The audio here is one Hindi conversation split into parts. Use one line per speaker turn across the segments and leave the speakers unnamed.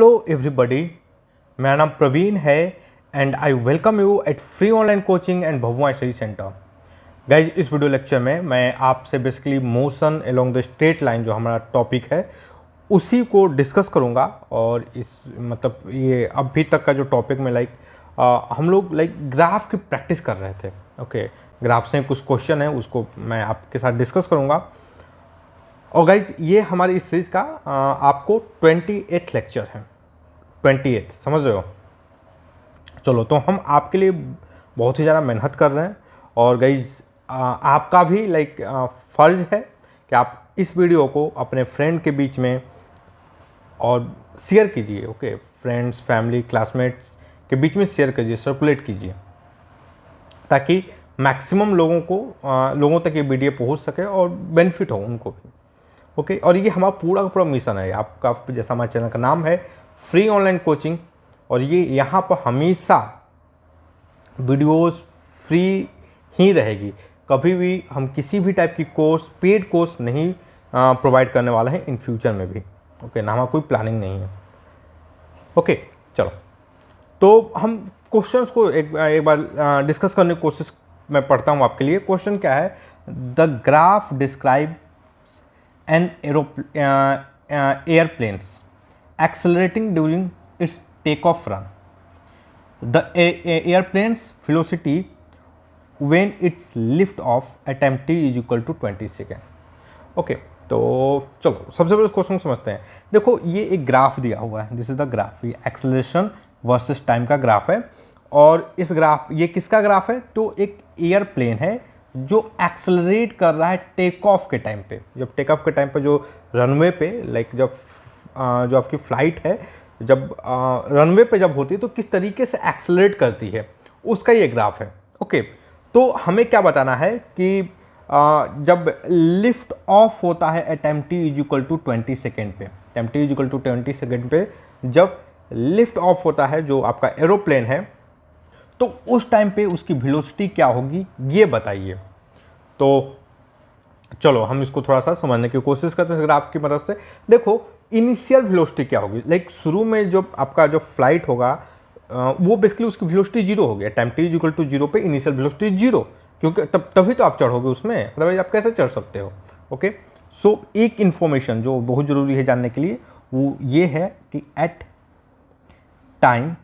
हेलो एवरीबॉडी, मेरा नाम प्रवीण है and I welcome you at free online coaching and Bhabua study centre. Guys, इस वीडियो लेक्चर में मैं आपसे basically motion along the straight line जो हमारा टॉपिक है उसी को डिस्कस करूंगा। और इस मतलब ये अभी तक का जो टॉपिक में हम लोग ग्राफ की प्रैक्टिस कर रहे थे। ओके, ग्राफ से कुछ क्वेश्चन है उसको मैं आपके साथ डिस्कस करूंगा। और गाइज, ये हमारी इस सीरीज़ का आपको 28th लेक्चर है। 28 समझ रहे हो। चलो, तो हम आपके लिए बहुत ही ज़्यादा मेहनत कर रहे हैं और गाइज आपका भी फ़र्ज़ है कि आप इस वीडियो को अपने फ्रेंड के बीच में और शेयर कीजिए। ओके, फ्रेंड्स, फैमिली, क्लासमेट्स के बीच में शेयर कीजिए, सर्कुलेट कीजिए, ताकि मैक्सिमम लोगों तक ये वीडियो पहुंच सके और बेनिफिट हो उनको भी। ओके, और ये हमारा पूरा का पूरा मिशन है आपका। जैसा हमारे चैनल का नाम है फ्री ऑनलाइन कोचिंग, और ये यहाँ पर हमेशा वीडियोस फ्री ही रहेगी। कभी भी हम किसी भी टाइप की कोर्स, पेड कोर्स नहीं प्रोवाइड करने वाला है इन फ्यूचर में भी। ओके, ना हमारा कोई प्लानिंग नहीं है। ओके, चलो, तो हम क्वेश्चंस को एक बार डिस्कस करने की कोशिश मैं पढ़ता हूँ आपके लिए। क्वेश्चन क्या है? The graph describe N airplanes accelerating during its takeoff run. The airplane's velocity when its lift off at time t is equal to 20 second. Okay, तो चलो सबसे पहले क्वेश्चन समझते हैं। देखो, ये एक ग्राफ दिया हुआ है, दिस इज द ग्राफ। ये एक्सेलरेशन वर्सेस टाइम का ग्राफ है। और इस ग्राफ, ये किसका ग्राफ है? तो एक एयरप्लेन है जो एक्सेलरेट कर रहा है टेक ऑफ के टाइम पे। जब टेक ऑफ के टाइम पे जो रनवे पे जब जो आपकी फ़्लाइट है, जब रनवे पे जब होती है तो किस तरीके से एक्सेलरेट करती है, उसका ये ग्राफ है। ओके, तो हमें क्या बताना है कि जब लिफ्ट ऑफ होता है at time T is equal to 20 second पे, time T is equal to 20 second पे जब लिफ्ट ऑफ होता है जो आपका एरोप्लेन है, तो उस टाइम पे उसकी वेलोसिटी क्या होगी ये बताइए। तो चलो हम इसको थोड़ा सा समझने की कोशिश करते हैं ग्राफ की मदद से। देखो, इनिशियल वेलोसिटी क्या होगी? शुरू में जो आपका जो फ्लाइट होगा वो बेसिकली उसकी वेलोसिटी जीरो होगी। Time T is equal to zero पे इनिशियल वेलोसिटी जीरो, क्योंकि तभी तो आप चढ़ोगे उसमें, अदरवाइज आप कैसे चढ़ सकते हो। ओके, सो एक इन्फॉर्मेशन जो बहुत ज़रूरी है जानने के लिए वो ये है कि at time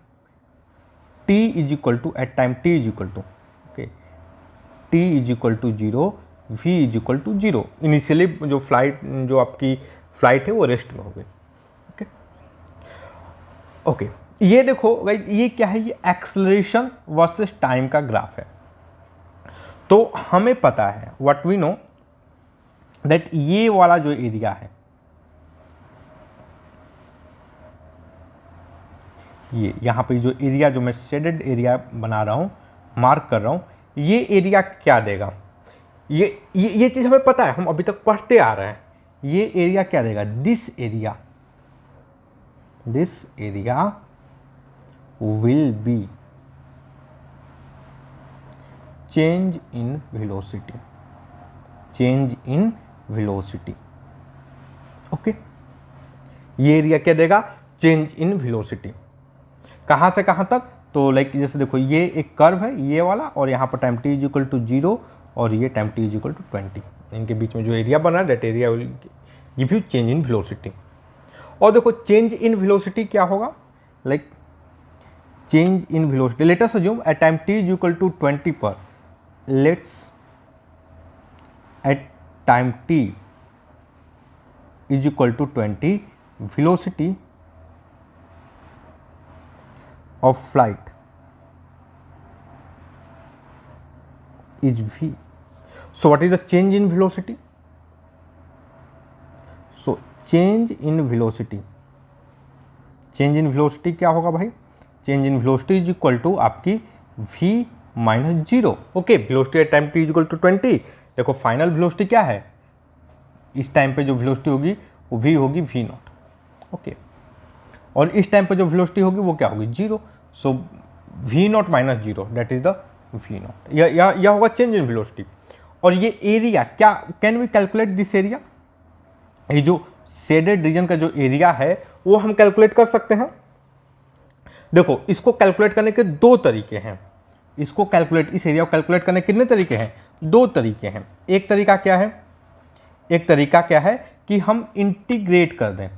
t is equal to okay, t is equal to zero, v is equal to zero. Initially जो आपकी फ्लाइट है वो रेस्ट में हो गई। ओके ओके, ये देखो गाइस, ये क्या है? ये एक्सेलरेशन वर्सेस टाइम का ग्राफ है। तो हमें पता है, व्हाट वी नो दैट ये वाला जो एरिया है, ये यहाँ पे जो एरिया जो मैं शेडेड एरिया बना रहा हूँ, मार्क कर रहा हूँ, ये एरिया क्या देगा? ये चीज़ हमें पता है, हम अभी तक पढ़ते आ रहे हैं। ये एरिया क्या देगा? This area will B change in velocity. Okay, ये एरिया क्या देगा? Change in velocity. कहाँ से कहाँ तक? तो जैसे देखो, ये एक कर्व है ये वाला, और यहाँ पर time T is equal to zero और ये time T is equal to 20। इनके बीच में जो एरिया बना है, that area will give you change in velocity. और देखो, चेंज इन वेलोसिटी क्या होगा? Change in velocity, let us assume at time T is equal to 20 पर, at time T is equal to 20, velocity of flight is v. So what is the change in velocity? So change in velocity क्या होगा भाई? Change in velocity is equal to आपकी v minus zero. Okay, velocity at time t is equal to 20। देखो, फाइनल वेलोसिटी क्या है? इस टाइम पे जो वेलोसिटी होगी वो v होगी v नॉट। ओके, और इस टाइम पे जो वेलोसिटी होगी वो क्या होगी? Zero. So v naught minus zero, that is the v naught. यह होगा चेंज इन वेलोसिटी। और ये एरिया क्या? Can we calculate this area? ये जो शेडेड रीजन का जो एरिया है वो हम कैलकुलेट कर सकते हैं। देखो इसको कैलकुलेट करने के दो तरीके हैं। इसको कैलकुलेट, इस एरिया को कैलकुलेट करने के कितने तरीके हैं? दो तरीके हैं। एक तरीका क्या है? एक तरीका क्या है कि हम इंटीग्रेट कर दें।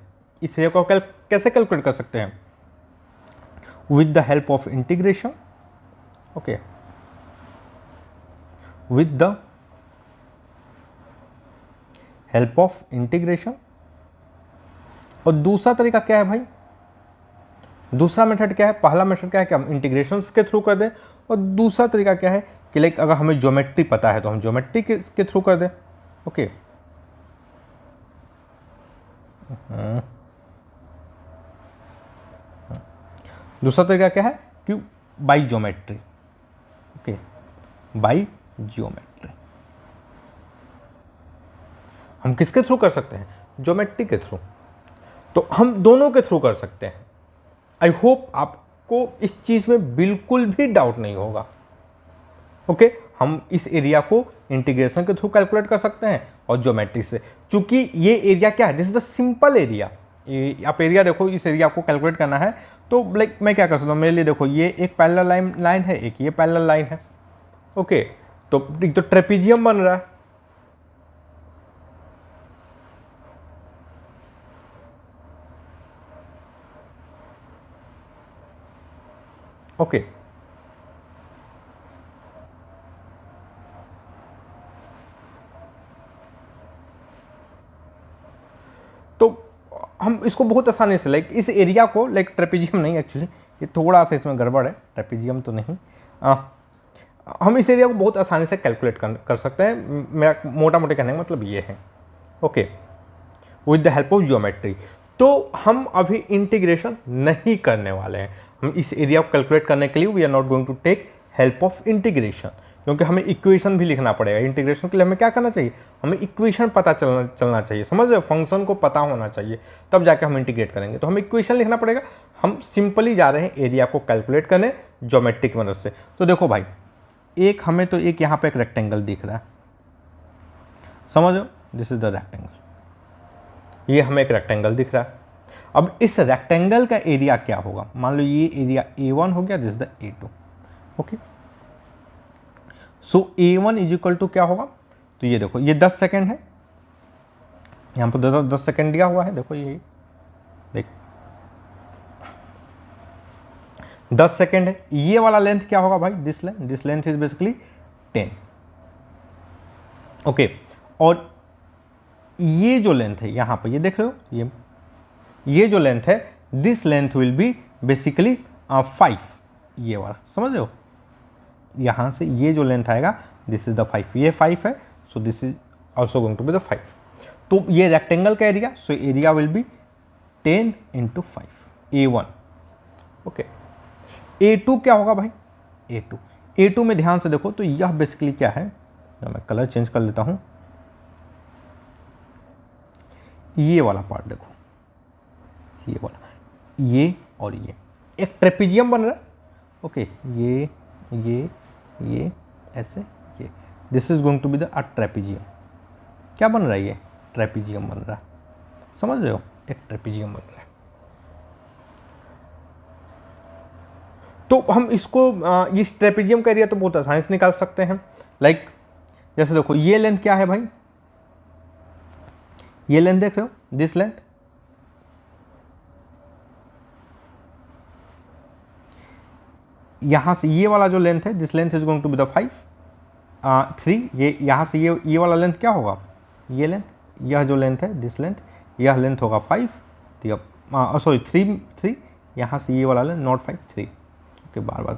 इस एरिया को कैसे कैलकुलेट कर सकते हैं? With the help of integration. Okay, with the help of integration. और दूसरा तरीका क्या है भाई? दूसरा मेथड क्या है? पहला मेथड क्या है कि हम इंटीग्रेशंस के थ्रू कर दें, और दूसरा तरीका क्या है कि लाइक अगर हमें ज्योमेट्री पता है तो हम ज्योमेट्री के थ्रू कर दें। ओके, दूसरा तरीका क्या है कि by geometry. Okay, by geometry हम किसके थ्रू कर सकते हैं? ज्योमेट्री के थ्रू। तो हम दोनों के थ्रू कर सकते हैं। आई होप आपको इस चीज में बिल्कुल भी डाउट नहीं होगा। ओके, हम इस एरिया को इंटीग्रेशन के थ्रू कैलकुलेट कर सकते हैं और ज्योमेट्री से। चूंकि ये एरिया क्या है, this is the simple area. आप एरिया देखो, इस एरिया को कैलकुलेट करना है तो लाइक मैं क्या कर सकता हूँ, मेरे लिए देखो ये एक पैरेलल लाइन है, एक ये पैरेलल लाइन है। ओके, तो एक तो ट्रेपीजियम बन रहा है। ओके, तो हम इसको बहुत आसानी से लाइक इस एरिया को, लाइक ट्रेपीजियम नहीं एक्चुअली, ये थोड़ा सा इसमें गड़बड़ है, ट्रेपीजियम तो नहीं। हम इस एरिया को बहुत आसानी से कैलकुलेट कर सकते हैं। मेरा मोटा मोटे कहने का मतलब ये है। Okay, with the help of geometry. तो हम अभी इंटीग्रेशन नहीं करने वाले हैं। हम इस एरिया को कैलकुलेट करने के लिए we are not going to take help of integration, क्योंकि हमें इक्वेशन भी लिखना पड़ेगा। इंटीग्रेशन के लिए हमें क्या करना चाहिए? हमें इक्वेशन पता चलना चाहिए, समझ रहे हो? फंक्शन को पता होना चाहिए, तब जाके हम इंटीग्रेट करेंगे। तो हमें इक्वेशन लिखना पड़ेगा। हम सिंपली जा रहे हैं एरिया को कैलकुलेट करने ज्योमेट्री की मदद से। तो देखो भाई, एक हमें तो एक यहाँ पे एक रेक्टेंगल दिख रहा है, समझ लो, दिस इज द रेक्टेंगल। ये हमें एक रेक्टेंगल दिख रहा है। अब इस रेक्टेंगल का एरिया क्या होगा? मान लो ये एरिया A1 हो गया, this the A2। Okay, so A1 is equal to क्या होगा? तो ये देखो, ये 10 सेकेंड है, यहाँ पर 10 सेकेंड दिया हुआ है। देखो ये देख 10 सेकेंड है। ये वाला लेंथ क्या होगा भाई? This length is basically 10। Okay, और ये जो लेंथ है यहाँ पर, ये देख रहे हो, ये जो लेंथ है, this length will be basically 5। ये वाला समझ रहे हो? यहाँ से ये जो लेंथ आएगा, दिस इज द 5। ये 5 है, so this is also going to be the 5। तो ये रेक्टेंगल का एरिया, so area will be 10 × 5, A1। Okay, A2 क्या होगा भाई? A2 में ध्यान से देखो तो यह बेसिकली क्या है, मैं कलर चेंज कर लेता हूं। ये वाला पार्ट देखो, ये वाला, ये और ये एक ट्रेपीजियम बन रहा है। ओके, ये ऐसे, ये this is going to be the trapezium. क्या बन रहा है? ये ट्रेपीजियम बन रहा है, समझ रहे हो? एक ट्रेपीजियम बन रहा है। तो हम इसको इस ट्रेपीजियम का एरिया तो बहुत आसानी से निकाल सकते हैं। लाइक जैसे देखो, ये लेंथ क्या है भाई? ये लेंथ देख रहे हो, दिस लेंथ। यहां से ये वाला जो लेंथ है, this length is going to be the 5, 3। ये यहां से ये वाला लेंथ क्या होगा? ये लेंथ, यह जो लेंथ है, दिस लेंथ, यह लेंथ होगा 5। सॉरी 3। यहां से ये वाला length, not 5, 3। Okay, bar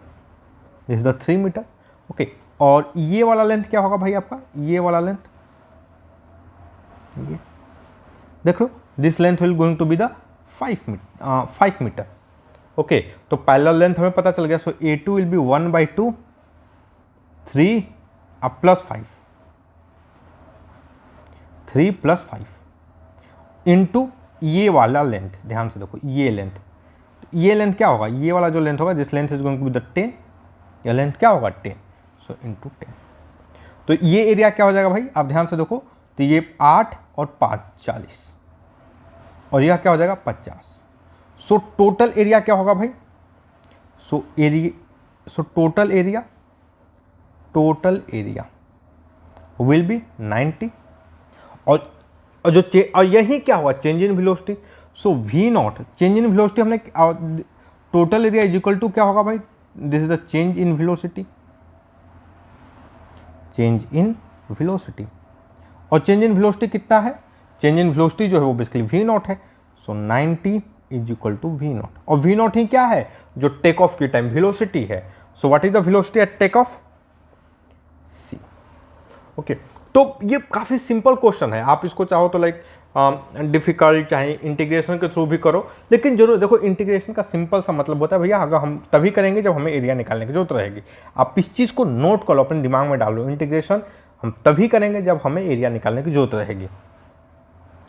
this is the 3 metre. Okay, और ये वाला लेंथ क्या होगा भाई आपका? ये वाला लेंथ, ये देख लो, this length will going to be the 5 metre. Okay, तो पैरेलल लेंथ हमें पता चल गया। सो A2 विल बी 1/2, 3 + 5, 3 + 5 इंटू ये वाला लेंथ। ध्यान से देखो, ये लेंथ क्या होगा? ये वाला जो लेंथ होगा, this length is going to be the 10। यह लेंथ क्या होगा? 10। So into 10। तो ये एरिया क्या हो जाएगा भाई? आप ध्यान से देखो, तो ये 8 और 5 40, और यह क्या हो जाएगा? 50। सो टोटल एरिया क्या होगा भाई? टोटल एरिया विल बी 90 और और यही क्या हुआ? Change in velocity. So we not change in velocity हमने total area is equal to क्या होगा भाई? This is the change in velocity, change in velocity. और चेंज इन वेलोसिटी कितना है? चेंज इन वेलोसिटी जो है वो बेसिकली वी नॉट है। So 90 is equal to V naught, और वी नॉट ही क्या है? जो टेक ऑफ की टाइम वेलोसिटी है। So what is the velocity at take off? See. Okay, तो ये काफी सिंपल क्वेश्चन है। आप इसको चाहो तो लाइक डिफिकल्ट चाहे इंटीग्रेशन के थ्रू भी करो, लेकिन जरूर देखो इंटीग्रेशन का सिंपल सा मतलब होता है भैया अगर हम तभी करेंगे जब हमें एरिया निकालने की जरूरत रहेगी। आप इस चीज को नोट करो, अपने दिमाग में डालो, इंटीग्रेशन हम तभी करेंगे जब हमें एरिया निकालने की जरूरत रहेगी।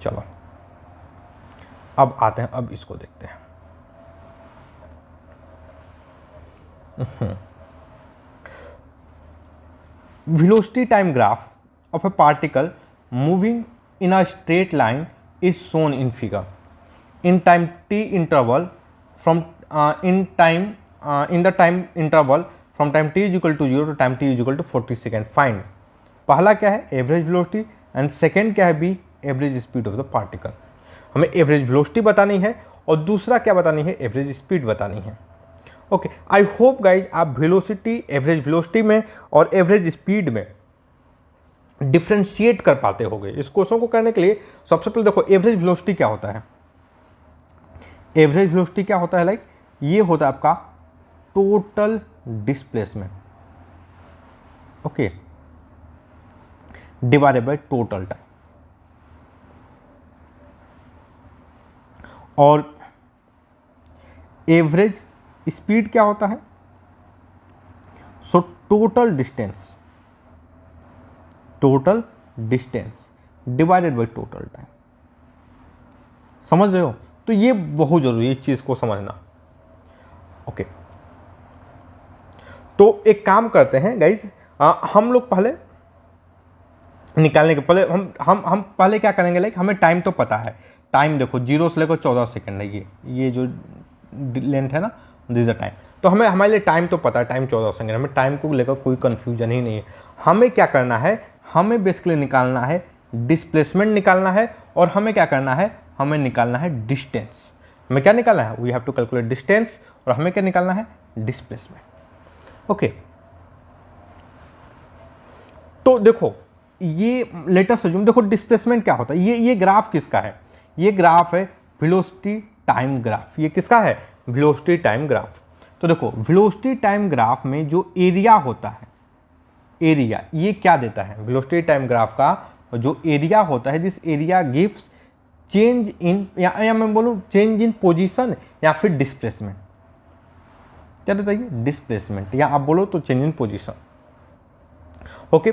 चलो अब आते हैं, अब इसको देखते हैं। Velocity time graph of a particle moving in a straight line is shown in figure in time t interval from in the time interval from time t is equal to 0 to time t is equal to 40 second. Find पहला क्या है? एवरेज वेलोसिटी, एंड सेकेंड क्या है? B average speed of the particle. हमें एवरेज वेलोसिटी बतानी है और दूसरा क्या बतानी है? एवरेज स्पीड बतानी है। ओके, आई होप गाइज आप वेलोसिटी, एवरेज वेलोसिटी में और एवरेज स्पीड में डिफ्रेंशिएट कर पाते होगे। इस क्वेश्चन को करने के लिए सबसे पहले देखो एवरेज वेलोसिटी क्या होता है। एवरेज वेलोसिटी क्या होता है? लाइक ये होता है आपका total displacement, okay, divided by total time. और एवरेज स्पीड क्या होता है? So total distance divided by total time. समझ रहे हो? तो ये बहुत जरूरी है इस चीज को समझना। ओके, तो एक काम करते हैं गाइज, हम लोग पहले निकालने के पहले हम पहले क्या करेंगे? लाइक हमें टाइम तो पता है, टाइम देखो 0 से लेकर 14 सेकंड है, ये जो लेंथ है ना, दिस द टाइम। तो हमारे लिए टाइम तो पता है, टाइम 14 सेकंड। हमें टाइम को लेकर कोई कंफ्यूजन ही नहीं है। हमें क्या करना है? हमें बेसिकली निकालना है डिस्प्लेसमेंट निकालना है, और हमें क्या करना है? हमें निकालना है डिस्टेंस। हमें क्या निकालना है? We have to calculate distance, और हमें क्या निकालना है? डिस्प्लेसमेंट। ओके, तो देखो ये लेटेस्ट अज्यूम, देखो डिस्प्लेसमेंट क्या होता है। ये ग्राफ किसका है? ये ग्राफ है वेलोसिटी टाइम ग्राफ। ये किसका है? Velocity time graph. तो देखो वेलोसिटी टाइम ग्राफ में जो एरिया होता है, एरिया ये क्या देता है? वेलोसिटी टाइम ग्राफ का जो एरिया होता है, this area gives change in, या मैं बोलूं चेंज इन पोजीशन या फिर डिस्प्लेसमेंट। क्या देता है? डिस्प्लेसमेंट, या आप बोलो तो चेंज इन पोजीशन। ओके,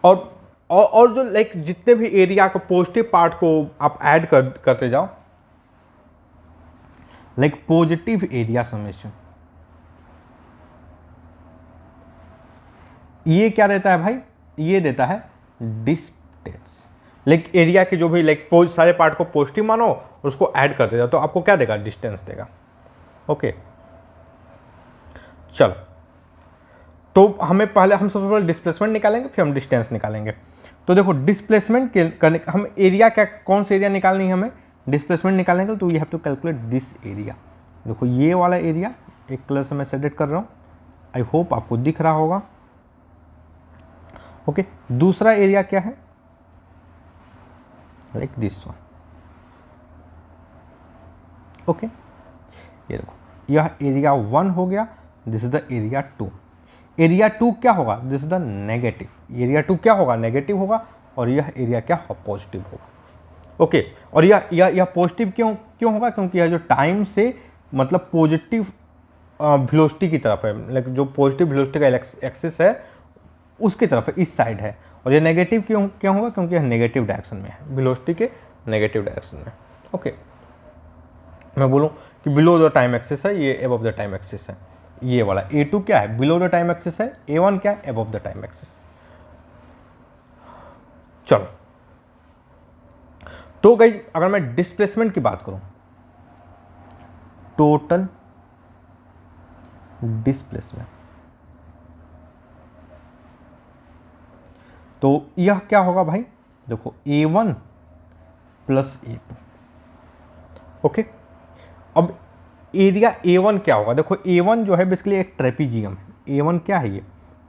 और जो लाइक जितने भी एरिया को पॉजिटिव पार्ट को आप ऐड करते जाओ, लाइक पॉजिटिव एरिया समेशन, ये क्या देता है भाई? ये देता है डिस्टेंस। लाइक एरिया के जो भी लाइक सारे पार्ट को पॉजिटिव मानो और उसको ऐड करते जाओ, तो आपको क्या देगा? डिस्टेंस देगा। ओके, चलो, तो हम सबसे पहले डिस्प्लेसमेंट निकालेंगे, फिर हम डिस्टेंस निकालेंगे। तो देखो डिस्प्लेसमेंट करने हम एरिया क्या, कौन सा एरिया निकालनी है हमें? डिस्प्लेसमेंट निकालने के लिए, तो you have to calculate this area. देखो ये वाला एरिया एक कलर से मैं सेलेक्ट कर रहा हूँ, आई होप आपको दिख रहा होगा। ओके, दूसरा एरिया क्या है? Like this one. ओके, ये देखो यह एरिया 1 हो गया, this is the area 2। Area 2 क्या होगा? This is the negative. Area 2 क्या होगा? नेगेटिव होगा, और यह एरिया क्या होगा? पॉजिटिव होगा। ओके, और यह पॉजिटिव क्यों होगा? क्योंकि यह जो टाइम से मतलब पॉजिटिव वेलोसिटी की तरफ है, लाइक जो पॉजिटिव वेलोसिटी का एक्सिस है उसकी तरफ है, इस साइड है। और ये नेगेटिव क्यों होगा? क्योंकि यह नेगेटिव डायरेक्शन में है, वेलोसिटी के नेगेटिव डायरेक्शन में। ओके, मैं बोलूँ कि बिलो द टाइम एक्सिस है, ये अबव द टाइम एक्सिस है। ये वाला A2 क्या है? बिलो द टाइम एक्सिस है। A1 क्या है? Above the time axis. चलो, तो गाइस अगर मैं डिस्प्लेसमेंट की बात करूं, टोटल डिस्प्लेसमेंट। तो यह क्या होगा भाई, देखो A1 प्लस A2। ओके, अब एरिया A1 क्या होगा, देखो A1 जो है बेसिकली एक ट्रेपीजियम है। A1 क्या है, ये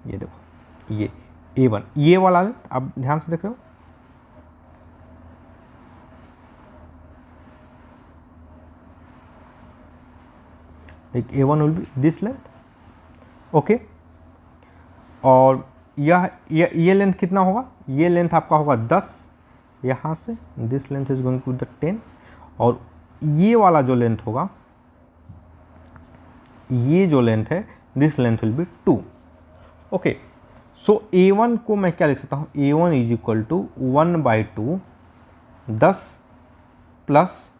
देखो ये A1, ये वाला आप ध्यान से देख रहे हो, like A1 will be this length. Okay, और ये लेंथ कितना होगा, ये लेंथ आपका होगा 10 यहाँ से, this length is going to the 10, और ये वाला जो लेंथ होगा, ये जो लेंथ है, this length will be 2। Okay, so A1 को मैं क्या लिख सकता हूँ, A1 is equal to 1/2 10 plus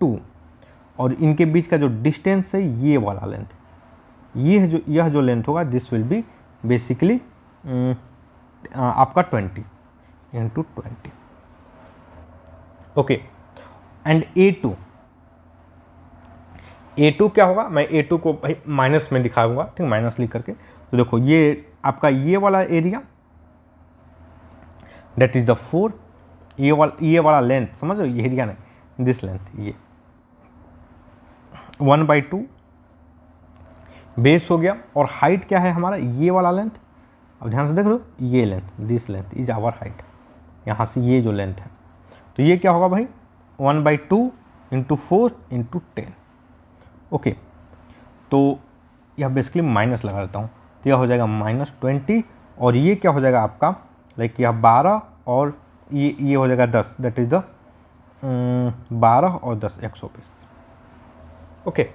2, और इनके बीच का जो डिस्टेंस है ये वाला लेंथ, यह जो लेंथ होगा, दिस विल बी बेसिकली आपका 20 इंटू 20। ओके, एंड A2 क्या होगा, मैं A2 को भाई माइनस में दिखाऊंगा, ठीक, माइनस लिख करके। तो देखो ये आपका ये वाला एरिया दैट इज द 4, ये वाला लेंथ समझ लो, ये एरिया नहीं, दिस लेंथ, ये 1/2 बेस हो गया, और हाइट क्या है हमारा, ये वाला लेंथ, अब ध्यान से देख लो, ये length, this length is our height, यहाँ से ये जो लेंथ है, तो ये क्या होगा भाई 1/2 इंटू 4 इंटू 10। ओके, तो यह बेसिकली माइनस लगा देता हूँ, तो यह हो जाएगा -20, और ये क्या हो जाएगा आपका, लाइक यह 12 और ये हो जाएगा 10, दैट इज द 12 और 10 120। ओके,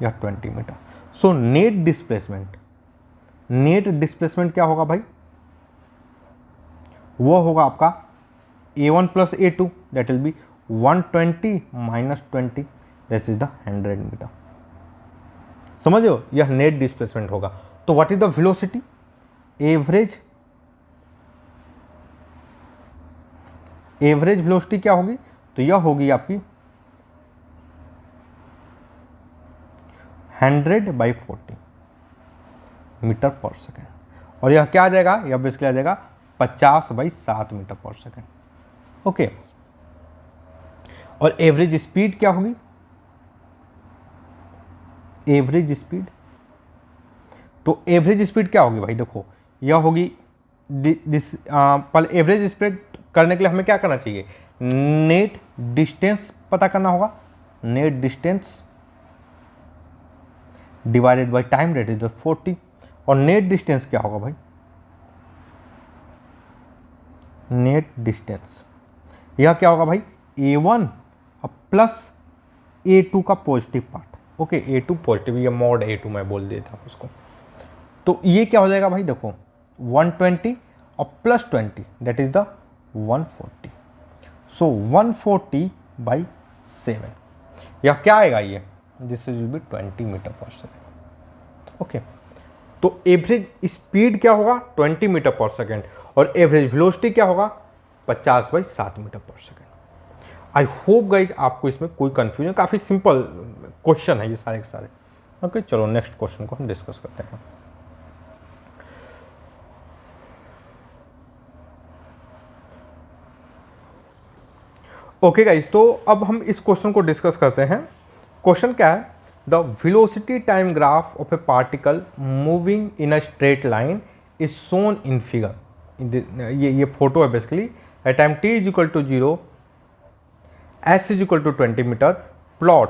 यह 20 मीटर। सो नेट डिस्प्लेसमेंट क्या होगा भाई, वो होगा आपका A1 plus A2, that will be 120 minus 20, that is the 100 metre. समझ लो, यह नेट डिस्प्लेसमेंट होगा। तो what is the velocity, average velocity क्या होगी, तो यह होगी आपकी 100/40 मीटर पर सेकेंड, और यह क्या आ जाएगा, यह बेसिकली आ जाएगा 50/7 मीटर पर सेकेंड। ओके, और एवरेज स्पीड क्या होगी, एवरेज स्पीड, तो एवरेज स्पीड क्या होगी भाई, देखो यह होगी दिस, पर एवरेज स्पीड करने के लिए हमें क्या करना चाहिए, नेट डिस्टेंस पता करना होगा, net distance divided by time, that is 40, और नेट डिस्टेंस क्या होगा भाई, नेट डिस्टेंस यह क्या होगा भाई, A1 प्लस A2 का positive part. Okay, A2 positive, ये मॉड A2 मैं बोल देता हूँ उसको, तो ये क्या हो जाएगा भाई, देखो 120 और plus 20, that is the 140, so 140/7, यह क्या आएगा, ये this is will be 20 metre per second. Okay, तो एवरेज स्पीड क्या होगा 20 मीटर पर सेकेंड, और एवरेज वेलोसिटी क्या होगा 50/7 metre per second. I hope guys आपको इसमें कोई कंफ्यूजन, काफ़ी सिंपल क्वेश्चन है ये सारे के सारे। ओके, चलो नेक्स्ट क्वेश्चन को हम डिस्कस करते हैं। ओके गाइज, तो अब हम इस क्वेश्चन को डिस्कस करते हैं। क्वेश्चन क्या है, the velocity time graph of a particle moving in a straight line is shown in figure. ये फोटो है basically, at time t is equal to 0, s is equal to 20 metre, plot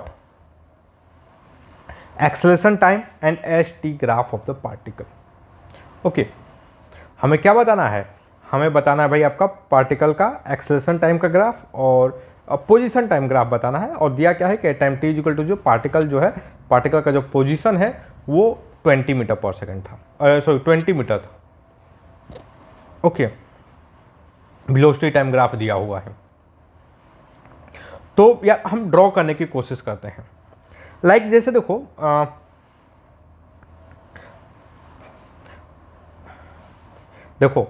acceleration time and st graph of the particle. Okay, हमें क्या बताना है, हमें बताना है भाई आपका पार्टिकल का एक्सेलरेशन टाइम का ग्राफ और पोजीशन टाइम ग्राफ बताना है, और दिया क्या है कि टाइम t इक्वल टू जो पार्टिकल का जो पोजीशन है वो 20 मीटर पर सेकंड था, सॉरी 20 मीटर था। ओके, वेलोसिटी टाइम ग्राफ दिया हुआ है, तो यार हम ड्रॉ करने की कोशिश करते हैं। लाइक जैसे देखो देखो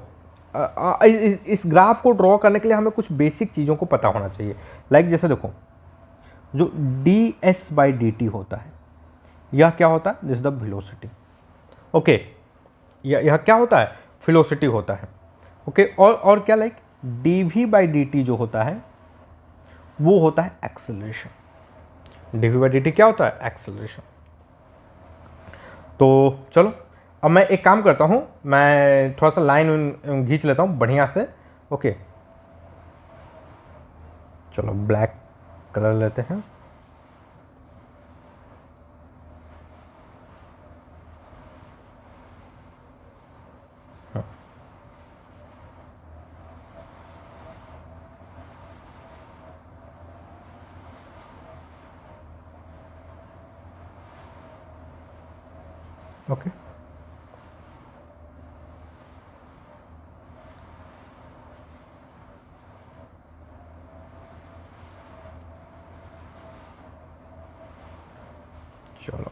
इस ग्राफ को ड्रॉ करने के लिए हमें कुछ बेसिक चीज़ों को पता होना चाहिए। लाइक जैसे देखो जो ds/dt होता है, यह क्या होता है, दिस द वेलोसिटी। ओके, यह क्या होता है, वेलोसिटी होता है। ओके, और क्या, लाइक dv/dt जो होता है वो होता है एक्सेलरेशन। dv/dt क्या होता है, एक्सेलरेशन। तो चलो अब मैं एक काम करता हूँ, मैं थोड़ा सा लाइन खींच लेता हूँ बढ़िया से। ओके, चलो ब्लैक कलर लेते हैं। ओके, चलो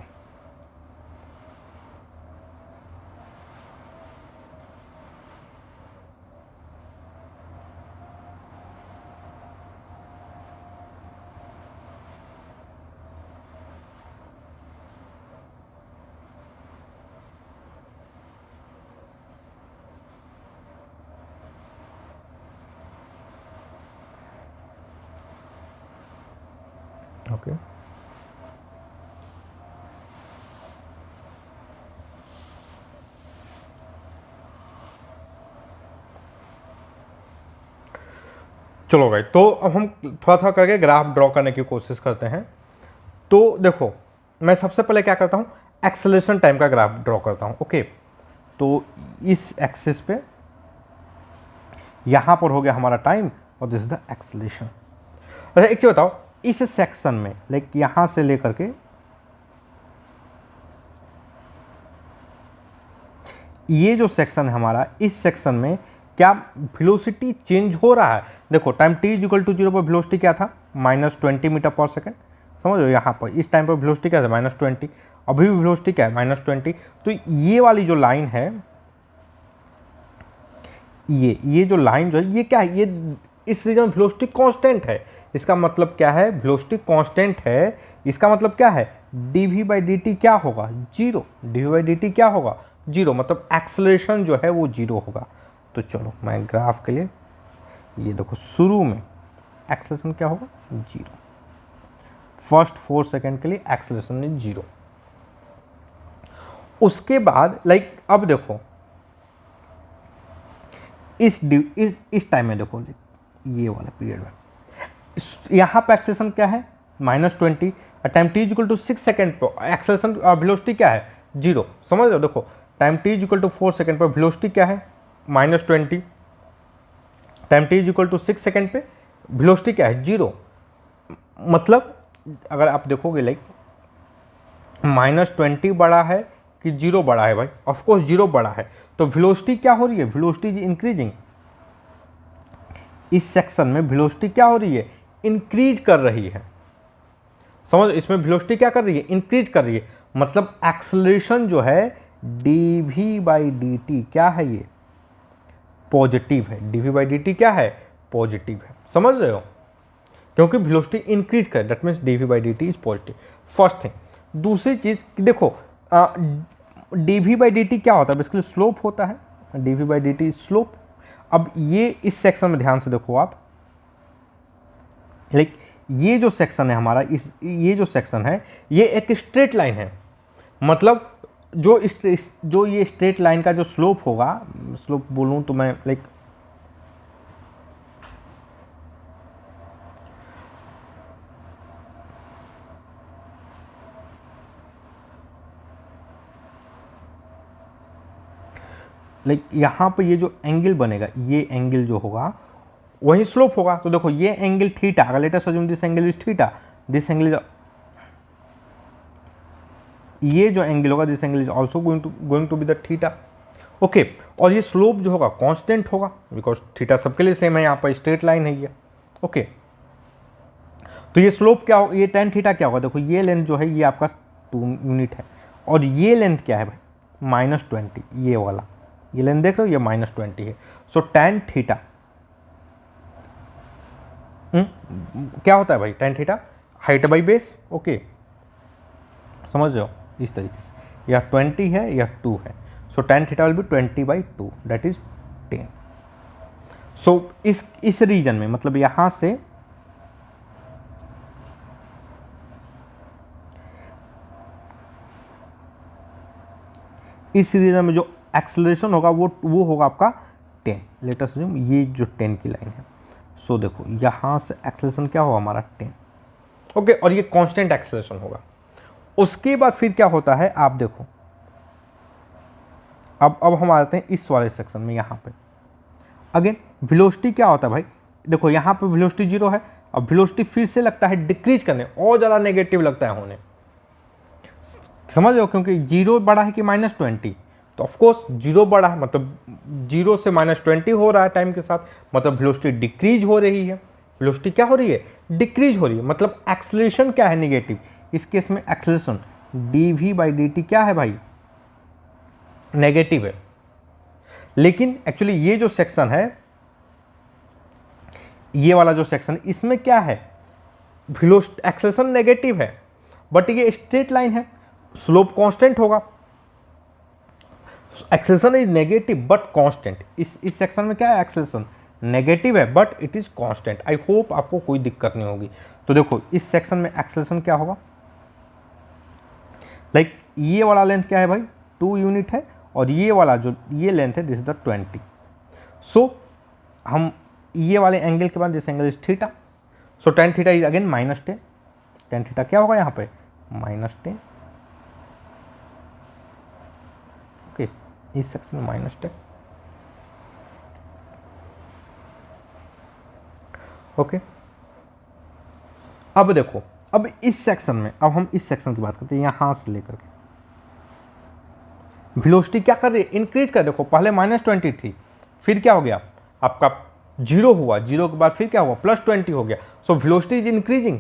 ओके, चलो भाई, तो अब हम थोड़ा थोड़ा करके ग्राफ ड्रॉ करने की कोशिश करते हैं। तो देखो, मैं सबसे पहले क्या करता हूँ, एक्सेलरेशन टाइम का ग्राफ ड्रॉ करता हूँ। ओके, तो इस एक्सिस पे यहाँ पर हो गया हमारा टाइम और दिस इज द एक्सेलरेशन। अच्छा एक चीज़ बताओ, इस सेक्शन में लाइक यहाँ से लेकर के ये जो सेक्शन है हमारा, इस सेक्शन में क्या वेलोसिटी चेंज हो रहा है। देखो time t is equal to 0 पर वेलोसिटी क्या था, -20 मीटर पर सेकेंड। समझ लो यहाँ पर इस टाइम पर वेलोसिटी क्या था, -20। अभी भी वेलोसिटी क्या है, -20। तो ये वाली जो लाइन है, ये जो लाइन जो है ये क्या है, ये इस रीजन में वेलोसिटी कांस्टेंट है। इसका मतलब क्या है, वेलोसिटी कांस्टेंट है। इसका मतलब क्या है, dv/dt क्या होगा, 0। dv/dt क्या होगा, 0। मतलब एक्सेलरेशन जो है वो 0 होगा। तो चलो मैं ग्राफ के लिए, ये देखो शुरू में एक्सेलरेशन क्या होगा, 0। फर्स्ट 4 सेकेंड के लिए एक्सेलरेशन इज 0। उसके बाद लाइक अब देखो इस टाइम में देखो, ये वाला पीरियड में यहाँ पे एक्सेलरेशन क्या है, -20। Time t is equal to 6 second पर एक्सेलरेशन वेलोसिटी क्या है, 0। समझ रहे हो, देखो time t is equal to 4 second पर वेलोसिटी क्या है, -20। Time t is equal to 6 second पे वेलोसिटी क्या है, 0। मतलब अगर आप देखोगे लाइक -20 बड़ा है कि 0 बड़ा है, भाई ऑफकोर्स 0 बड़ा है। तो वेलोसिटी क्या हो रही है, वेलोसिटी इज इंक्रीजिंग। इस सेक्शन में वेलोसिटी क्या हो रही है, इंक्रीज कर रही है। समझ, इसमें वेलोसिटी क्या कर रही है, इंक्रीज कर रही है। मतलब एक्सेलरेशन जो है dv/dt क्या है, ये पॉजिटिव है। dv/dt क्या है, पॉजिटिव है। समझ रहे हो, क्योंकि वेलोसिटी इंक्रीज कर, that means dv/dt is positive. First thing. दूसरी चीज देखो, dv/dt क्या होता है, बेसिकली स्लोप होता है। dv/dt is slope. अब ये इस सेक्शन में ध्यान से देखो आप, लाइक ये जो सेक्शन है हमारा, ये जो सेक्शन है ये एक स्ट्रेट लाइन है। मतलब जो ये स्ट्रेट लाइन का जो स्लोप होगा, स्लोप बोलूं तो मैं लाइक यहाँ पे ये जो एंगल बनेगा, ये एंगल जो होगा वही स्लोप होगा। तो देखो ये एंगल थीटा, अगर let us assume this angle is theta, this angle is, ये जो एंगल होगा this angle is also going to be the theta. Okay, और ये स्लोप जो होगा कांस्टेंट होगा, बिकॉज थीटा सबके लिए सेम है, यहाँ पर स्ट्रेट लाइन है ये। ओके, तो ये स्लोप क्या होगा, ये tan थीटा क्या होगा, देखो ये लेंथ जो है ये आपका 2 यूनिट है, और ये लेंथ क्या है भाई, -20। ये वाला ये लेंथ देख रहे हो, ये -20 है। सो tan थीटा क्या होता है भाई, tan theta height by base, okay, समझ रहे हो इस तरीके से, या 20 है या 2 है, so tan theta will be 20/2 that is 10। सो इस रीजन में मतलब यहां से इस रीजन में जो एक्सेलरेशन होगा वो होगा आपका 10। लेट अस अज्यूम ये जो 10 की लाइन है, सो देखो यहां से एक्सेलरेशन क्या होगा हमारा 10, ओके, और ये कांस्टेंट एक्सेलरेशन होगा। उसके बाद फिर क्या होता है आप देखो, अब हम आते हैं इस वाले सेक्शन में। यहाँ पे अगेन वेलोसिटी क्या होता है भाई, देखो यहाँ पे वेलोसिटी 0 है, अब वेलोसिटी फिर से लगता है डिक्रीज करने, और ज़्यादा नेगेटिव लगता है होने, समझ लो, क्योंकि 0 बड़ा है कि -20, तो ऑफकोर्स 0 बड़ा है, मतलब 0 से -20 हो रहा है टाइम के साथ, मतलब वेलोसिटी डिक्रीज हो रही है। वेलोसिटी क्या हो रही है, डिक्रीज हो रही है, मतलब एक्सेलरेशन क्या है, नेगेटिव। इस केस में एक्सेलरेशन dv/dt क्या है भाई, नेगेटिव है। लेकिन एक्चुअली ये जो सेक्शन है, ये वाला जो सेक्शन, इसमें क्या है, वेलोसिटी एक्सेलरेशन नेगेटिव है, बट ये स्ट्रेट लाइन है, स्लोप कांस्टेंट होगा। Acceleration is negative but constant. इस सेक्शन में क्या है, एक्सेलरेशन नेगेटिव है but it is constant. I hope आपको कोई दिक्कत नहीं होगी। तो देखो इस सेक्शन में एक्सेलरेशन क्या होगा, लाइक ये वाला लेंथ क्या है भाई, 2 यूनिट है, और ये वाला जो ये लेंथ है दिस इज द 20। सो हम ये वाले एंगल के बाद, this angle is theta, so tan theta is again -10। tan theta क्या होगा यहाँ पे, -10, ओके, इस सेक्शन में -10, ओके। अब देखो, अब इस सेक्शन में, अब हम इस सेक्शन की बात करते हैं, यहां से लेकर के वेलोसिटी क्या कर रही है, इंक्रीज कर। देखो पहले -20 थी, फिर क्या हो गया आपका 0 हुआ, 0 के बाद फिर क्या हुआ +20 हो गया। So velocity is increasing.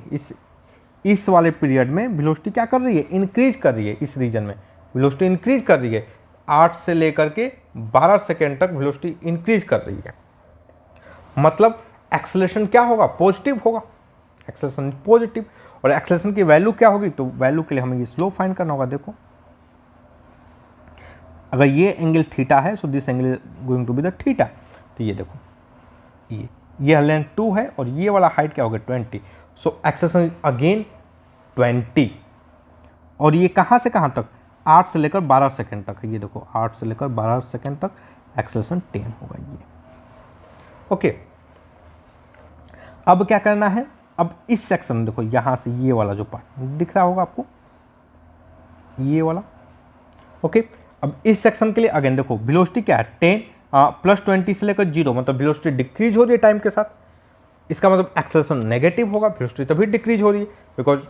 इस वाले पीरियड में वेलोसिटी क्या कर रही है, इंक्रीज कर रही है। इस रीजन में वेलोसिटी इंक्रीज कर रही है, 8 से लेकर के 12 सेकेंड तक वेलोसिटी इंक्रीज कर रही है, मतलब एक्सेलरेशन क्या होगा, पॉजिटिव होगा, एक्सेलरेशन पॉजिटिव। और एक्सेलरेशन की वैल्यू क्या होगी, तो वैल्यू के लिए हमें ये स्लोप फाइंड करना होगा। देखो अगर ये एंगल थीटा है, so this angle going to be the theta. तो ये देखो ये लेंथ 2 है और ये वाला हाइट क्या होगा 20, सो एक्सेलरेशन अगेन 20। और ये कहाँ से कहाँ तक, 8 से लेकर 12 सेकेंड तक है। ये देखो 8 से लेकर 12 सेकेंड तक एक्सेलरेशन 10 होगा ये, ओके। अब क्या करना है, अब इस सेक्शन में देखो यहाँ से ये वाला जो पार्ट दिख रहा होगा आपको, ये वाला, ओके। अब इस सेक्शन के लिए अगेन देखो वेलोसिटी क्या है 10 +20 से लेकर 0, मतलब वेलोसिटी डिक्रीज हो रही है टाइम के साथ। इसका मतलब एक्सेलरेशन नेगेटिव होगा, वेलोसिटी तभी डिक्रीज हो रही है, बिकॉज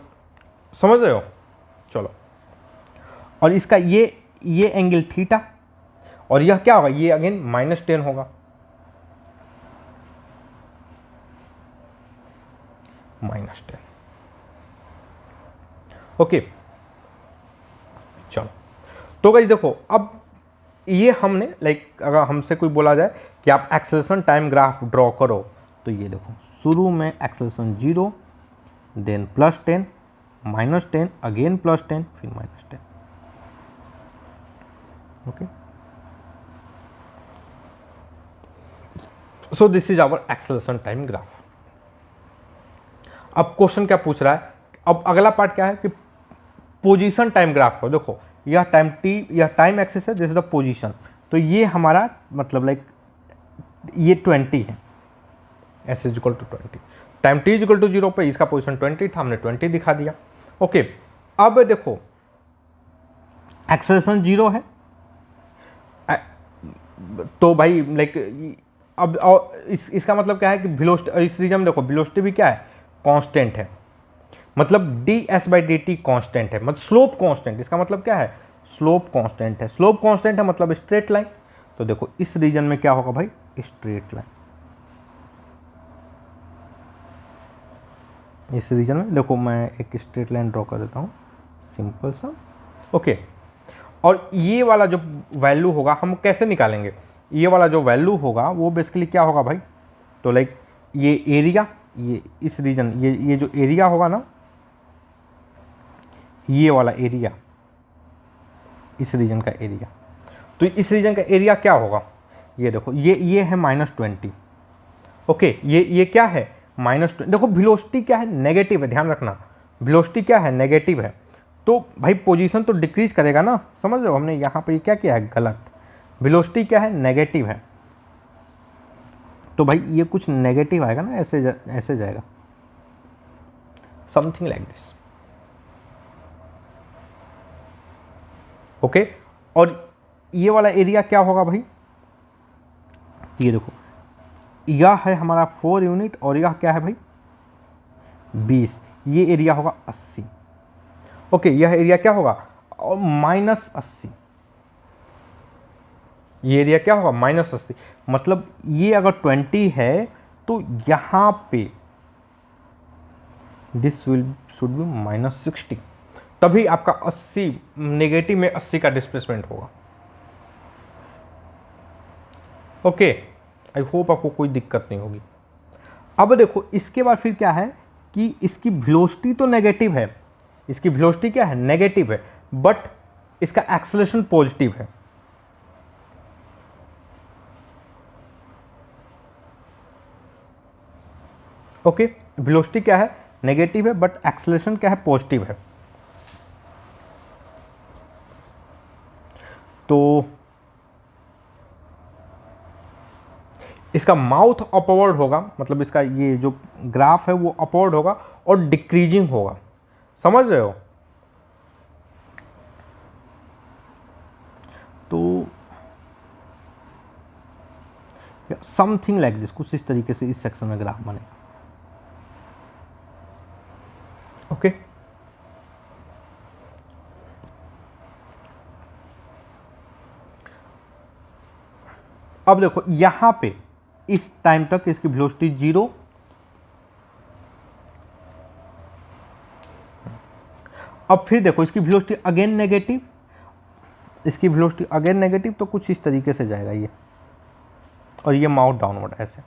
समझ रहे हो। चलो, और इसका ये एंगल थीटा, और यह क्या होगा, ये अगेन -10 होगा, -10, ओके। चलो, तो गाइस देखो, अब ये हमने लाइक अगर हमसे कोई बोला जाए कि आप एक्सेलरेशन टाइम ग्राफ ड्रॉ करो, तो ये देखो शुरू में एक्सेलरेशन 0, देन +10, -10, अगेन +10, फिर -10, okay. So this is our acceleration time graph. अब क्वेश्चन क्या पूछ रहा है, अब अगला पार्ट क्या है कि पोजीशन टाइम ग्राफ को। देखो यह टाइम टी, यह टाइम एक्सिस है, दिस इज द पोजीशन। तो ये हमारा मतलब लाइक ये 20 है, s is equal to 20, time T is equal to 0 पे इसका पोजीशन 20 था, हमने 20 दिखा दिया, ओके। अब देखो एक्सेलरेशन 0 है, तो भाई लाइक अब इसका मतलब क्या है कि वेलोसिटी, इस रीजन में देखो वेलोसिटी भी क्या है, कांस्टेंट है, मतलब ds/dt कांस्टेंट है, मतलब स्लोप कांस्टेंट। इसका मतलब क्या है, स्लोप कांस्टेंट है। स्लोप कांस्टेंट है मतलब स्ट्रेट लाइन। तो देखो इस रीजन में क्या होगा भाई, स्ट्रेट लाइन। इस रीजन में देखो मैं एक स्ट्रेट लाइन ड्रॉ कर देता हूँ, सिंपल सा, ओके। और ये वाला जो वैल्यू होगा हम कैसे निकालेंगे, ये वाला जो वैल्यू होगा वो बेसिकली क्या होगा भाई, तो लाइक ये एरिया, ये इस रीजन, ये जो एरिया होगा ना, ये वाला एरिया, इस रीजन का एरिया, तो इस रीजन का एरिया क्या होगा, ये देखो ये है -20, ओके, ये क्या है -20। देखो वेलोसिटी क्या है, नेगेटिव है, ध्यान रखना वेलोसिटी क्या है, नेगेटिव है, तो भाई पोजीशन तो डिक्रीज करेगा ना, समझ रहे हो, हमने यहाँ पे क्या किया है, गलत, वेलोसिटी क्या है, नेगेटिव है, तो भाई ये कुछ नेगेटिव आएगा ना, ऐसे जाएगा, समथिंग लाइक दिस, ओके। और ये वाला एरिया क्या होगा भाई, ये देखो यह है हमारा 4 यूनिट और यह क्या है भाई 20, ये एरिया होगा 80, ओके, यह एरिया क्या होगा और -80, ये एरिया क्या होगा -80, मतलब ये अगर 20 है तो यहाँ पे दिस शुड बी -60, तभी आपका 80 नेगेटिव में 80 का डिस्प्लेसमेंट होगा, ओके। आई होप आपको कोई दिक्कत नहीं होगी। अब देखो इसके बाद फिर क्या है कि इसकी वेलोसिटी तो नेगेटिव है, इसकी वेलोसिटी क्या है, नेगेटिव है, बट इसका एक्सेलरेशन पॉजिटिव है, ओके। वेलोसिटी क्या है, नेगेटिव है, बट एक्सेलरेशन क्या है, पॉजिटिव है। तो इसका माउथ अपवर्ड होगा, मतलब इसका ये जो ग्राफ है वो अपवर्ड होगा और डिक्रीजिंग होगा, समझ रहे हो। तो समथिंग लाइक दिस, कुछ इस तरीके से इस सेक्शन में ग्राफ बनेगा, ओके। अब देखो यहां पे इस टाइम तक इसकी वेलोसिटी 0, अब फिर देखो इसकी वेलोसिटी अगेन नेगेटिव, इसकी वेलोसिटी अगेन नेगेटिव, तो कुछ इस तरीके से जाएगा ये, और ये माउथ डाउनवर्ड ऐसे,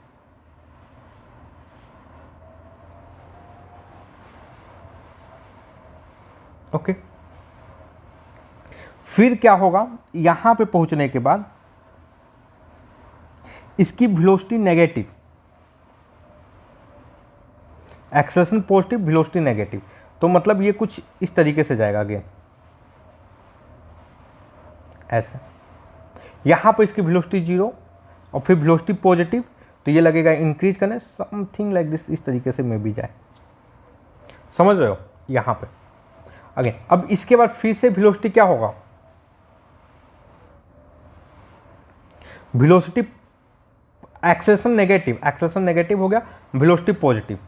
ओके। फिर क्या होगा, यहां पे पहुंचने के बाद इसकी velocity negative, acceleration positive, velocity negative, तो मतलब ये कुछ इस तरीके से जाएगा अगेन ऐसे, यहां पर इसकी वेलोसिटी 0 और फिर वेलोसिटी पॉजिटिव, तो ये लगेगा इंक्रीज करने, समथिंग लाइक दिस, इस तरीके से में भी जाए, समझ रहे हो यहां पे अगेन। अब इसके बाद फिर से वेलोसिटी क्या होगा, वेलोसिटी एक्सेलरेशन नेगेटिव हो गया, वेलोसिटी पॉजिटिव,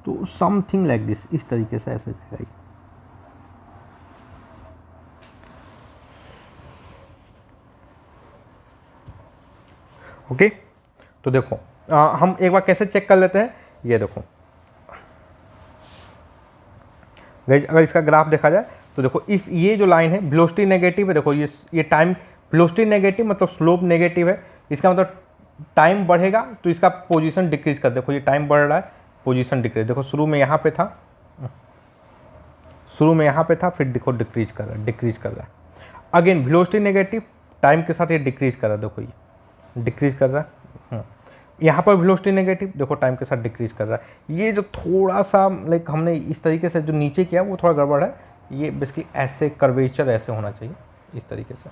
तो समथिंग लाइक दिस, इस तरीके से ऐसे जाएगा ये, ओके। तो देखो हम एक बार कैसे चेक कर लेते हैं, ये देखो गाइस, अगर इसका ग्राफ देखा जाए तो देखो इस ये जो लाइन है वेलोसिटी नेगेटिव है, देखो ये टाइम वेलोसिटी नेगेटिव मतलब स्लोप नेगेटिव है, इसका मतलब टाइम बढ़ेगा तो इसका पोजीशन डिक्रीज कर, देखो ये टाइम बढ़ रहा है, पोजीशन डिक्रीज, देखो शुरू में यहाँ पे था, फिर देखो डिक्रीज कर रहा है, अगेन वेलोसिटी नेगेटिव, टाइम के साथ ये डिक्रीज कर रहा है, देखो ये डिक्रीज कर रहा है, यहाँ पर वेलोसिटी नेगेटिव, देखो टाइम के साथ डिक्रीज कर रहा है। ये जो थोड़ा सा लाइक हमने इस तरीके से जो नीचे किया वो थोड़ा गड़बड़ है, ये बेसिकली ऐसे कर्वेचर ऐसे होना चाहिए इस तरीके से,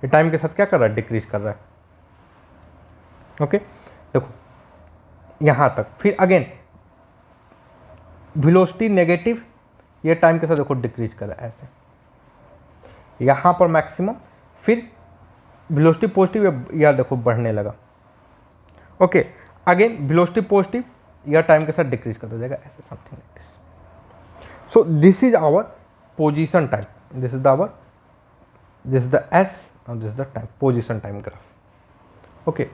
ये टाइम के साथ क्या कर रहा है, डिक्रीज कर रहा है, ओके। देखो यहाँ तक, फिर अगेन वेलोसिटी नेगेटिव, ये टाइम के साथ देखो डिक्रीज कर रहा है ऐसे, यहाँ पर मैक्सिमम, फिर वेलोसिटी पॉजिटिव, यह देखो बढ़ने लगा, ओके। अगेन वेलोसिटी पॉजिटिव, यह टाइम के साथ डिक्रीज करता जाएगा ऐसे, something like this. So this is our position time, this is the S और this is the time, position time graph, okay.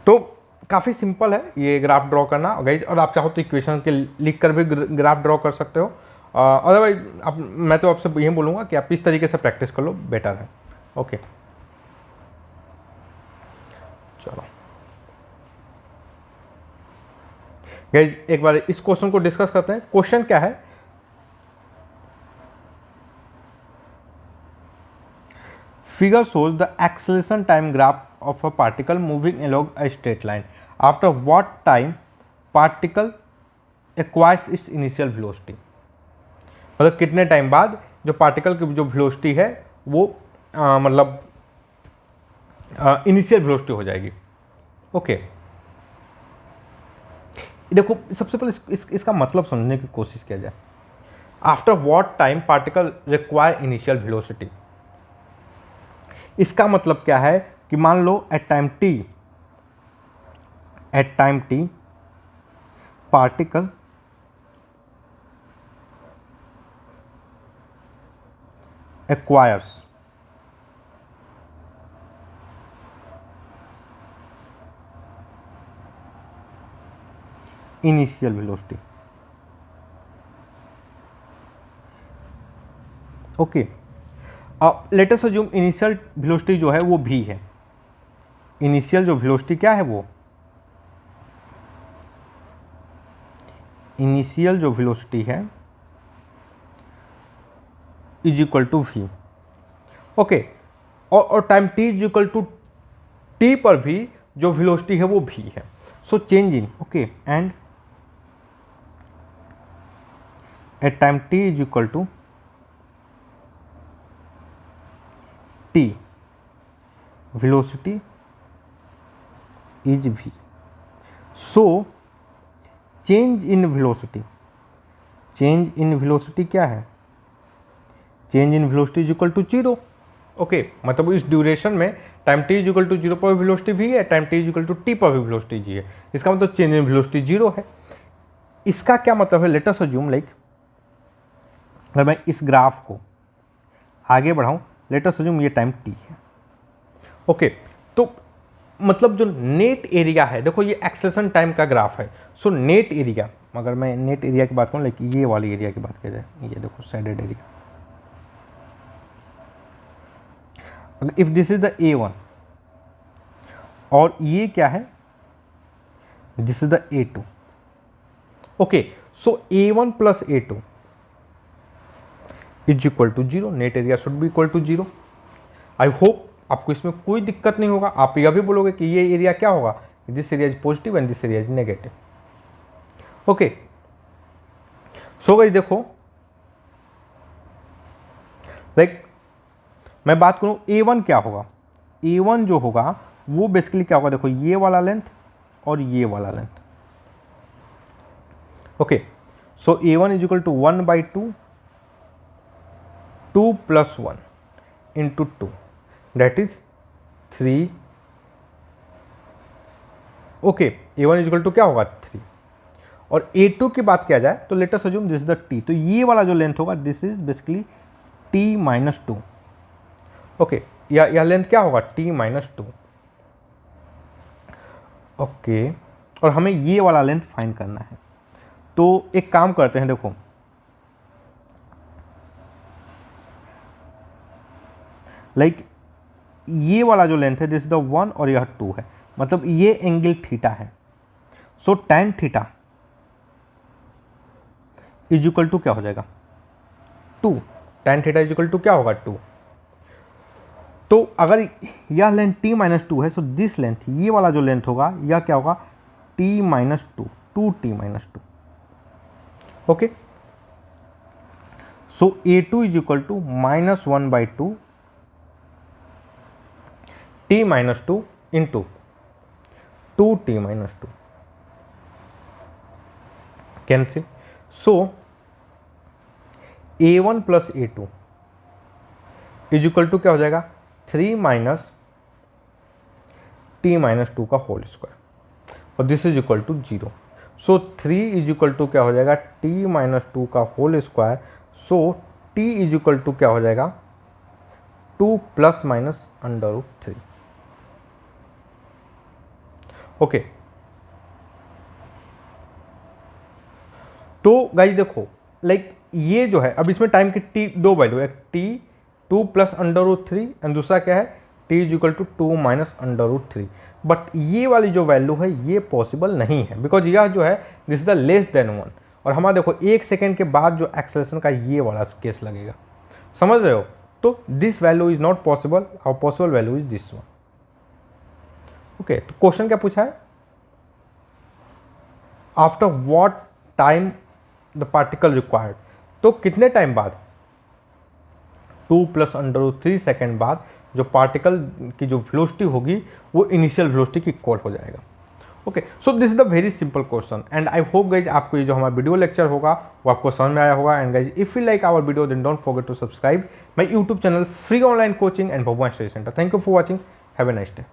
तो काफ़ी सिंपल है ये ग्राफ ड्रॉ करना गाइज, और आप चाहो तो इक्वेशन के लिख कर भी ग्राफ ड्रॉ कर सकते हो। अदरवाइज आप, मैं तो आपसे यही बोलूँगा कि आप इस तरीके से प्रैक्टिस कर लो, बेटर है। ओके चलो गाइज, एक बार इस क्वेश्चन को डिस्कस करते हैं। क्वेश्चन क्या है, figure shows the acceleration time graph of a particle moving along a straight line. After what time particle acquires its initial velocity? मतलब कितने टाइम बाद जो पार्टिकल की जो वेलोसिटी है वो मतलब इनिशियल वेलोसिटी हो जाएगी। ओके देखो, सबसे पहले इसका मतलब समझने की कोशिश किया जाए। After what time particle require initial velocity, इसका मतलब क्या है कि मान लो at time T particle acquires initial velocity. Okay, अब let us assume initial velocity जो है वो v है। इनिशियल जो वेलोसिटी क्या है, वो इनिशियल जो वेलोसिटी है is equal to v। Okay, और time t is equal to t पर भी जो वेलोसिटी है वो v है। So change in, okay, and at time t is equal to t velocity is v. So change in velocity क्या है, change in velocity is equal to 0। Okay, मतलब इस ड्यूरेशन में time t is equal to 0 पर भी वेलोसिटी v है, time t is equal to t पर भी वेलोसिटी g है। इसका मतलब चेंज इन वेलोसिटी 0 है। इसका क्या मतलब है, लेट अस अज्यूम लाइक अगर मैं इस ग्राफ को आगे बढ़ाऊं, लेट अस अज्यूम ये टाइम t है। ओके, तो मतलब जो नेट एरिया है, देखो ये एक्सेलेरेशन टाइम का ग्राफ है। सो नेट एरिया, अगर मैं नेट एरिया की बात करूँ, लाइक ये वाली एरिया की बात की जाए, ये देखो shaded area, if this is the A1 और ये क्या है, this is the A2। Okay, so A1 plus A2 is equal to 0, net area should be equal to 0। I hope आपको इसमें कोई दिक्कत नहीं होगा। आप यह भी बोलोगे कि ये एरिया क्या होगा, this area is positive and this area is negative. Okay, so guys देखो, लाइक मैं बात करूं A1 क्या होगा, A1 जो होगा वो बेसिकली क्या होगा, देखो ये वाला लेंथ और ये वाला length. Okay, so A1 is equal to 1/2 2 plus 1 into 2 that is 3। Okay, A1 is equal to क्या होगा 3, और A2 की बात किया जाए तो late us assume this is the t, तो ये वाला जो लेंथ होगा this is basically t minus 2। Okay, यह लेंथ क्या होगा t माइनस 2। ओके, और हमें ये वाला लेंथ फाइंड करना है। तो एक काम करते हैं, देखो लाइक ये वाला जो लेंथ है दिस इज द 1 और यह 2 है, मतलब ये एंगल थीटा है। So tan theta is equal to क्या हो जाएगा 2, tan theta is equal to क्या होगा 2। तो अगर यह लेंथ t माइनस 2 है, सो दिस लेंथ, ये वाला जो लेंथ होगा यह क्या होगा t minus 2, 2t minus 2। Okay, so A2 is equal to minus 1/2 t minus 2 into 2t minus 2 cancel. So A1 plus A2 is equal to क्या हो जाएगा 3 माइनस t माइनस 2 का होल स्क्वायर, और this is equal to 0। So 3 is equal to क्या हो जाएगा t माइनस 2 का whole square. So t is equal to क्या हो जाएगा 2 plus minus under root 3। Okay, तो गाइज देखो लाइक ये जो है, अब इसमें टाइम की टी दो वैल्यू है, टी 2 प्लस √3 एंड दूसरा क्या है t is equal to 2 minus √3। But ये वाली जो वैल्यू है ये पॉसिबल नहीं है, बिकॉज यह जो है this is the less than 1, और हमारा देखो 1 सेकेंड के बाद जो एक्सेलरेशन का ये वाला केस लगेगा, समझ रहे हो। तो this value is not possible, और possible value is this one. Okay, तो क्वेश्चन क्या पूछा है, after what time the particle required, तो कितने टाइम बाद, 2 प्लस √3 सेकेंड बाद जो पार्टिकल की जो वेलोसिटी होगी वो इनिशियल वेलोसिटी की इक्वल हो जाएगा। Okay, so this is the very simple question and I hope guys आपको ये जो हमारा वीडियो लेक्चर होगा वो आपको समझ में आया होगा। And guys if you like our video then don't forget to subscribe my YouTube channel free online coaching and Bhagwan study centre. Thank you for watching, have a nice day.